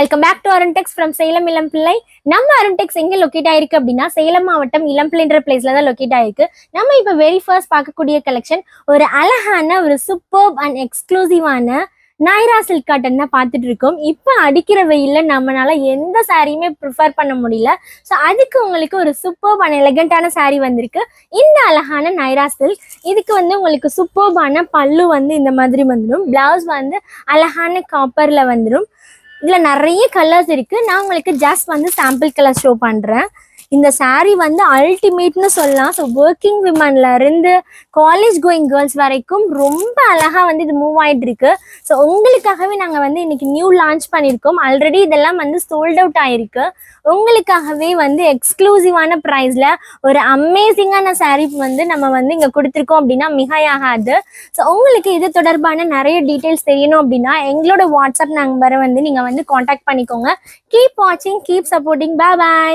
Welcome back to Aruntex from Salem Elampillai. நம்ம அருண்டெக்ஸ் எங்க locate ஆயிருக்கு அப்படின்னா சேலம் மாவட்டம் இளம்பிள்ளைன்ற பிளேஸ்ல தான் லொக்கேட் ஆயிருக்கு. நம்ம இப்ப வெரி ஃபர்ஸ்ட் பார்க்கக்கூடிய கலெக்ஷன் ஒரு அழகான ஒரு சூப்பர் அண்ட் எக்ஸ்க்ளூசிவான நைரா சில்க் காட்டன் தான் பார்த்துட்டு இருக்கோம். இப்போ அடிக்கிற வெயில்ல நம்மளால எந்த சாரியுமே ப்ரிஃபர் பண்ண முடியல. ஸோ அதுக்கு உங்களுக்கு ஒரு சூப்பர் அண்ட் எலகண்டான சாரீ வந்திருக்கு. இந்த அழகான நைரா சில்க் இதுக்கு உங்களுக்கு சூப்பர்பான பல்லு இந்த மாதிரி வந்துடும். பிளவுஸ் அழகான காப்பர்ல வந்துடும். இதில் நிறைய கலர்ஸ் இருக்குது. நான் உங்களுக்கு ஜஸ்ட் சாம்பிள் கலர் ஷோ பண்ணுறேன். இந்த சாரீ அல்டிமேட்னு சொல்லலாம். ஸோ ஒர்க்கிங் விமன்லேருந்து காலேஜ் கோயிங் கேர்ள்ஸ் வரைக்கும் ரொம்ப அழகாக இது மூவ் ஆகிட்டு இருக்கு. ஸோ உங்களுக்காகவே நாங்கள் இன்னைக்கு நியூ லான்ச் பண்ணியிருக்கோம். ஆல்ரெடி இதெல்லாம் சோல்ட் அவுட் ஆகிருக்கு. உங்களுக்காகவே எக்ஸ்க்ளூசிவான ப்ரைஸில் ஒரு அமேசிங்கான சாரீ நம்ம இங்கே கொடுத்துருக்கோம் அப்படின்னா மிகையாகாது. ஸோ உங்களுக்கு இது தொடர்பான நிறைய டீட்டெயில்ஸ் தெரியணும் அப்படின்னா எங்களோட வாட்ஸ்அப் நம்பரை நீங்கள் காண்டாக்ட் பண்ணிக்கோங்க. கீப் வாட்சிங், கீப் சப்போர்ட்டிங். பாய்.